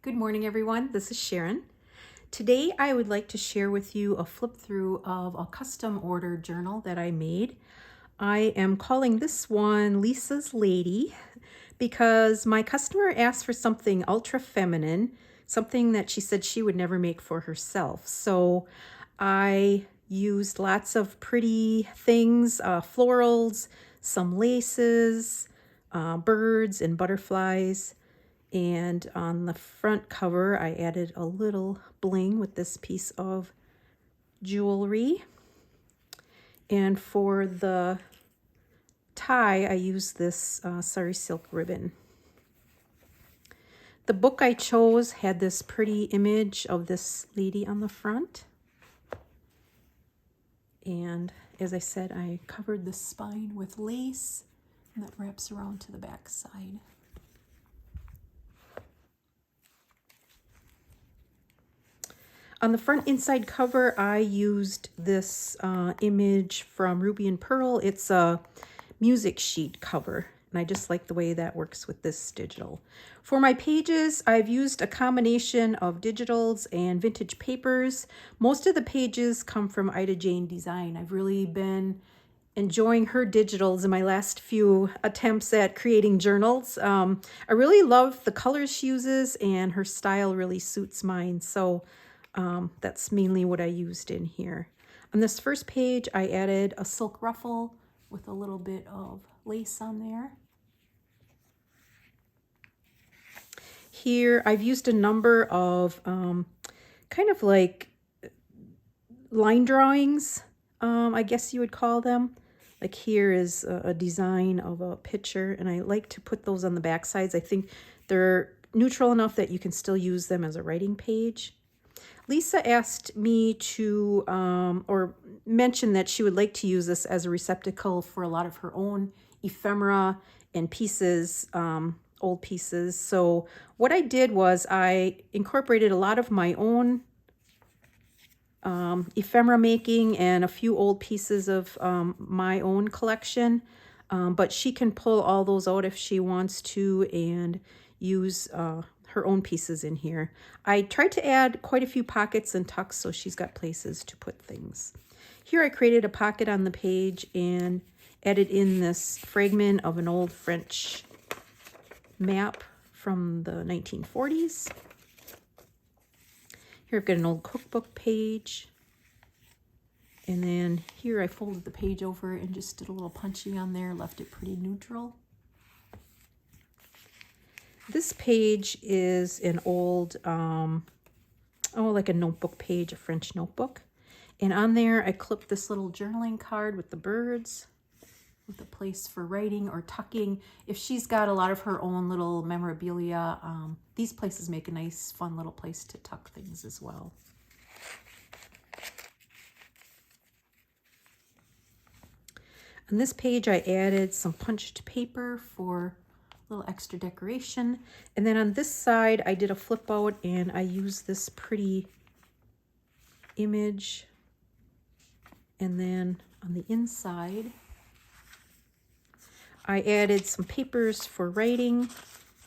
Good morning, everyone. This is Sharon. Today, I would like to share with you a flip through of a custom order journal that I made. I am calling this one Lisa's Lady because my customer asked for something ultra feminine, something that she said she would never make for herself. So I used lots of pretty things, florals, some laces, birds and butterflies. And on the front cover, I added a little bling with this piece of jewelry. And for the tie, I used this sari silk ribbon. The book I chose had this pretty image of this lady on the front. And as I said, I covered the spine with lace, and that wraps around to the back side. On the front inside cover, I used this image from Ruby and Pearl. It's a music sheet cover, and I just like the way that works with this digital. For my pages, I've used a combination of digitals and vintage papers. Most of the pages come from Ida Jane Design. I've really been enjoying her digitals in my last few attempts at creating journals. I really love the colors she uses, and her style really suits mine. So that's mainly what I used in here. On this first page, I added a silk ruffle with a little bit of lace on there. Here, I've used a number of kind of like line drawings, I guess you would call them. Like here is a design of a picture, and I like to put those on the back sides. I think they're neutral enough that you can still use them as a writing page. Lisa asked me to, or mentioned that she would like to use this as a receptacle for a lot of her own ephemera and pieces, old pieces. So what I did was I incorporated a lot of my own ephemera making and a few old pieces of my own collection. But she can pull all those out if she wants to and use her own pieces in here. I tried to add quite a few pockets and tucks so she's got places to put things. Here I created a pocket on the page and added in this fragment of an old French map from the 1940s. Here I've got an old cookbook page. And then here I folded the page over and just did a little punching on there, left it pretty neutral. This page is an old, like a notebook page, a French notebook. And on there, I clipped this little journaling card with the birds, with a place for writing or tucking. If she's got a lot of her own little memorabilia, these places make a nice, fun little place to tuck things as well. On this page, I added some punched paper for little extra decoration. And then on this side, I did a flip out and I used this pretty image. And then on the inside, I added some papers for writing,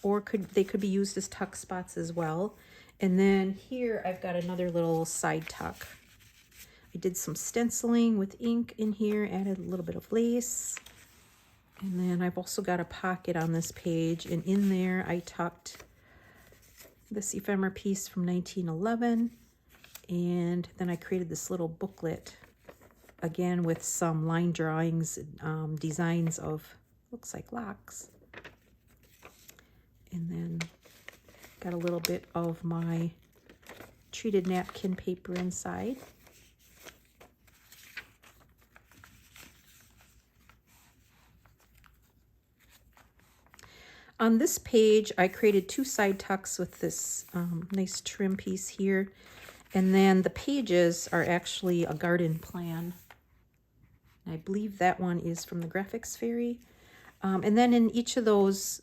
or they could be used as tuck spots as well. And then here I've got another little side tuck. I did some stenciling with ink in here, added a little bit of lace. And then I've also got a pocket on this page, and in there I tucked this ephemera piece from 1911, and then I created this little booklet, again with some line drawings, designs of, looks like locks. And then got a little bit of my treated napkin paper inside. On this page, I created two side tucks with this nice trim piece here. And then the pages are actually a garden plan. And I believe that one is from the Graphics Fairy. And then in each of those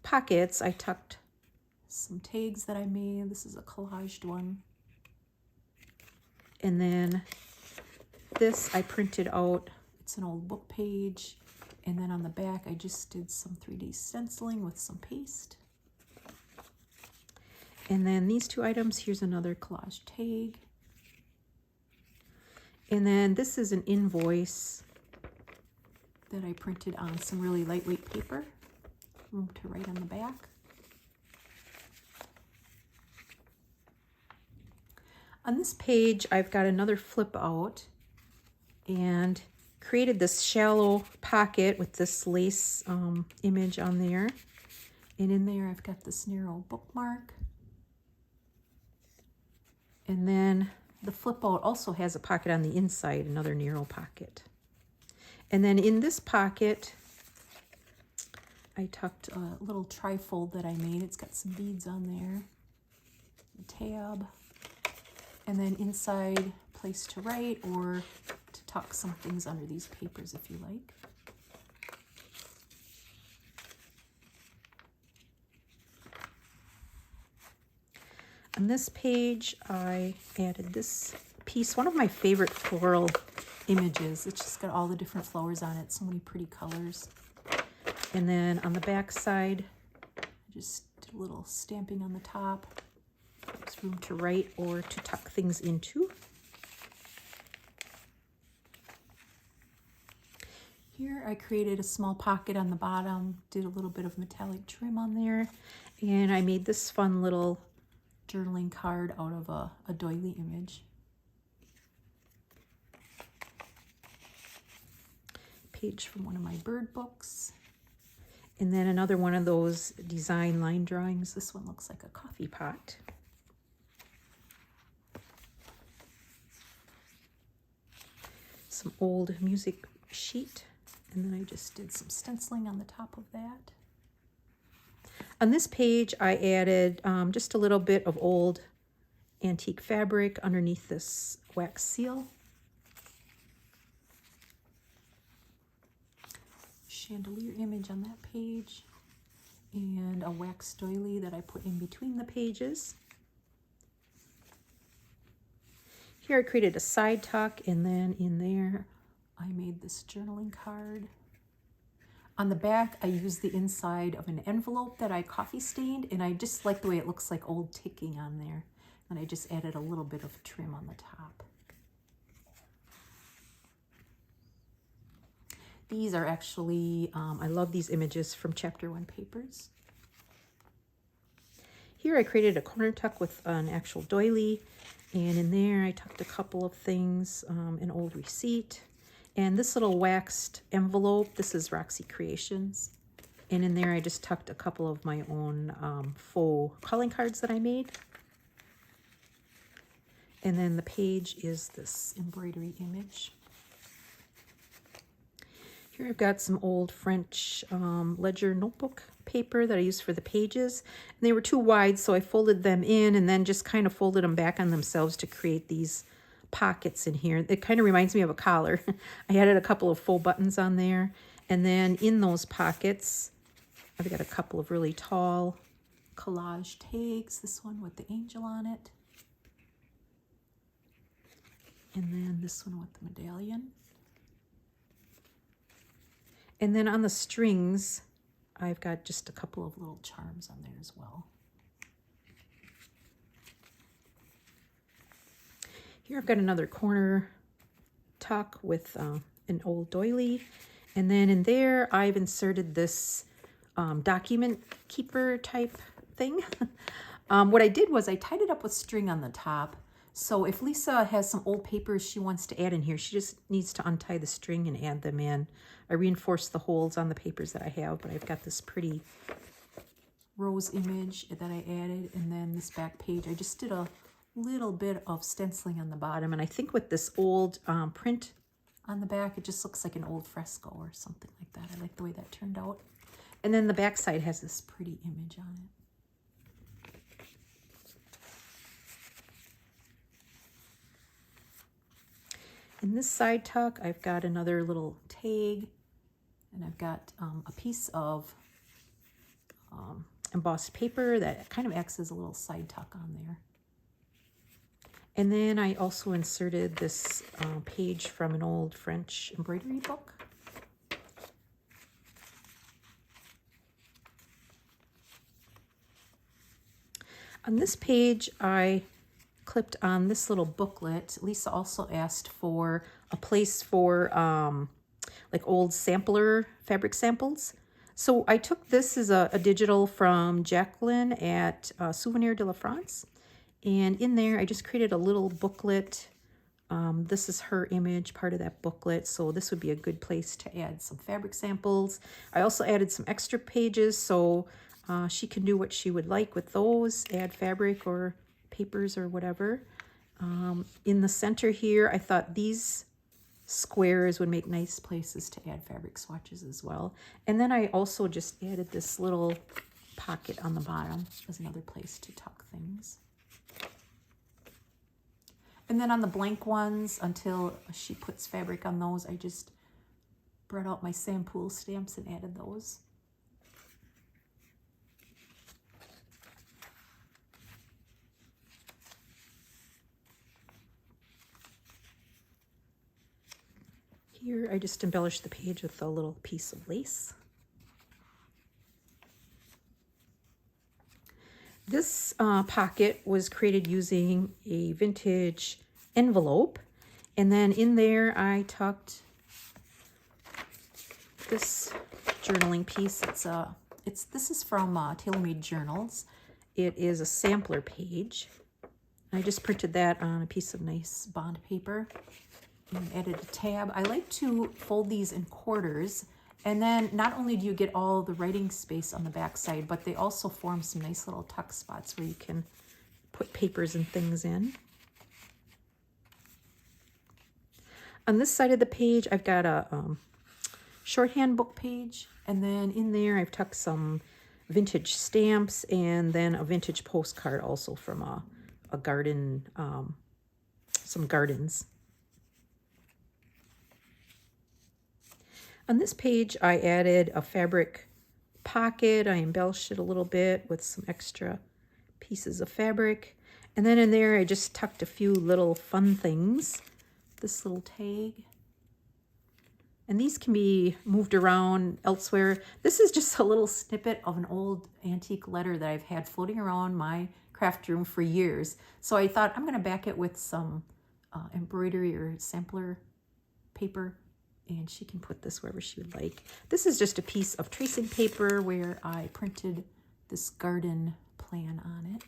pockets, I tucked some tags that I made. This is a collaged one. And then this I printed out. It's an old book page. And then on the back, I just did some 3D stenciling with some paste. And then these two items, here's another collage tag. And then this is an invoice that I printed on some really lightweight paper. Room to write on the back. On this page, I've got another flip out and created this shallow pocket with this lace image on there. And in there, I've got this narrow bookmark. And then the flip out also has a pocket on the inside, another narrow pocket. And then in this pocket, I tucked a little trifold that I made. It's got some beads on there, a tab, and then inside, place to write or to tuck some things under these papers if you like. On this page, I added this piece, one of my favorite floral images. It's just got all the different flowers on it, so many pretty colors. And then on the back side, I just did a little stamping on the top. There's room to write or to tuck things into. Here I created a small pocket on the bottom, did a little bit of metallic trim on there, and I made this fun little journaling card out of a doily image. Page from one of my bird books. And then another one of those design line drawings. This one looks like a coffee pot. Some old music sheet. And then I just did some stenciling on the top of that. On this page, I added just a little bit of old antique fabric underneath this wax seal. Chandelier image on that page. And a wax doily that I put in between the pages. Here I created a side tuck, and then in there I made this journaling card. On the back, I used the inside of an envelope that I coffee stained, and I just like the way it looks like old ticking on there. And I just added a little bit of trim on the top. These are actually, I love these images from Chapter 1 papers. Here I created a corner tuck with an actual doily, and in there I tucked a couple of things, an old receipt, and this little waxed envelope. This is Roxy Creations. And in there I just tucked a couple of my own faux calling cards that I made. And then the page is this embroidery image. Here I've got some old French ledger notebook paper that I used for the pages. And they were too wide, so I folded them in and then just kind of folded them back on themselves to create these pockets in here. It kind of reminds me of a collar. I added a couple of faux buttons on there. And then in those pockets, I've got a couple of really tall collage tags. This one with the angel on it. And then this one with the medallion. And then on the strings, I've got just a couple of little charms on there as well. Here I've got another corner tuck with an old doily. And then in there, I've inserted this document keeper type thing. What I did was I tied it up with string on the top. So if Lisa has some old papers she wants to add in here, she just needs to untie the string and add them in. I reinforced the holes on the papers that I have, but I've got this pretty rose image that I added. And then this back page, I just did a little bit of stenciling on the bottom. And I think with this old print on the back, it just looks like an old fresco or something like that. I like the way that turned out. And then the back side has this pretty image on it. In this side tuck, I've got another little tag, and I've got a piece of embossed paper that kind of acts as a little side tuck on there. And then I also inserted this page from an old French embroidery book. On this page, I clipped on this little booklet. Lisa also asked for a place for like old sampler fabric samples. So I took this as a digital from Jacqueline at Souvenir de la France. And in there, I just created a little booklet. This is her image, part of that booklet. So this would be a good place to add some fabric samples. I also added some extra pages so she can do what she would like with those, add fabric or papers or whatever. In the center here, I thought these squares would make nice places to add fabric swatches as well. And then I also just added this little pocket on the bottom as another place to tuck things. And then on the blank ones, until she puts fabric on those, I just brought out my Sampool stamps and added those. Here, I just embellished the page with a little piece of lace. This pocket was created using a vintage envelope, and then in there I tucked this journaling piece. This is from TaylorMade Journals. It is a sampler page. I just printed that on a piece of nice bond paper and added a tab. I like to fold these in quarters, and then not only do you get all the writing space on the back side, but they also form some nice little tuck spots where you can put papers and things in. On this side of the page, I've got a shorthand book page, and then in there I've tucked some vintage stamps and then a vintage postcard also from a garden, some gardens. On this page, I added a fabric pocket. I embellished it a little bit with some extra pieces of fabric. And then in there, I just tucked a few little fun things. This little tag. And these can be moved around elsewhere. This is just a little snippet of an old antique letter that I've had floating around my craft room for years. So I thought I'm going to back it with some embroidery or sampler paper, and she can put this wherever she would like. This is just a piece of tracing paper where I printed this garden plan on it.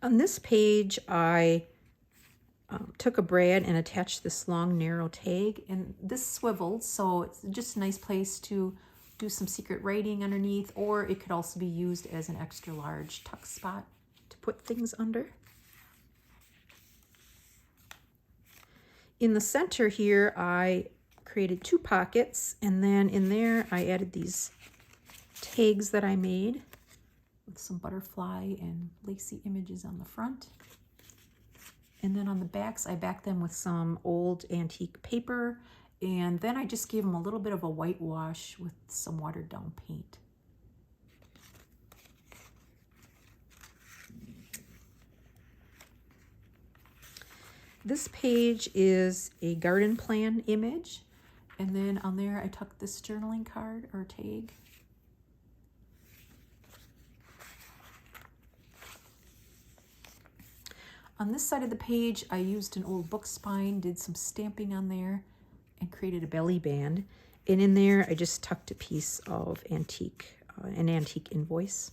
On this page, I took a brad and attached this long, narrow tag, and this swivels, so it's just a nice place to do some secret writing underneath, or it could also be used as an extra large tuck spot to put things under. In the center here, I created two pockets, and then in there I added these tags that I made with some butterfly and lacy images on the front. And then on the backs, I backed them with some old antique paper, and then I just gave them a little bit of a whitewash with some watered down paint. This page is a garden plan image, and then on there I tucked this journaling card or tag. On this side of the page, I used an old book spine, did some stamping on there, and created a belly band. And in there, I just tucked a piece of antique, an antique invoice.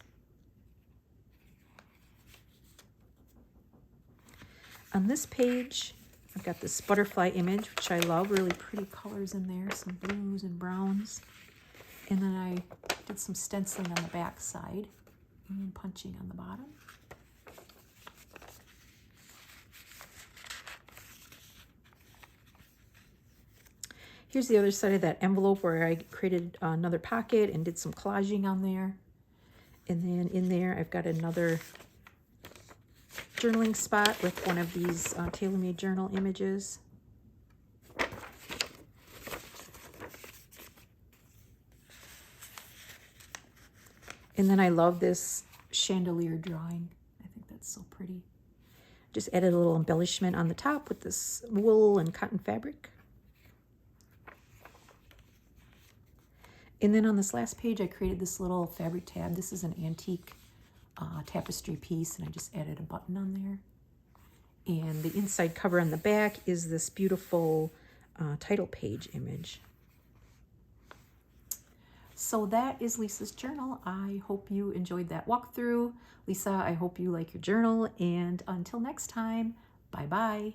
On this page, I've got this butterfly image, which I love, really pretty colors in there, some blues and browns. And then I did some stenciling on the back side and punching on the bottom. Here's the other side of that envelope where I created another pocket and did some collaging on there. And then in there, I've got another journaling spot with one of these TaylorMade journal images. And then I love this chandelier drawing. I think that's so pretty. Just added a little embellishment on the top with this wool and cotton fabric. And then on this last page, I created this little fabric tab. This is an antique tapestry piece, and I just added a button on there. And the inside cover on the back is this beautiful title page image. So that is Lisa's journal. I hope you enjoyed that walkthrough. Lisa, I hope you like your journal, and until next time, bye-bye.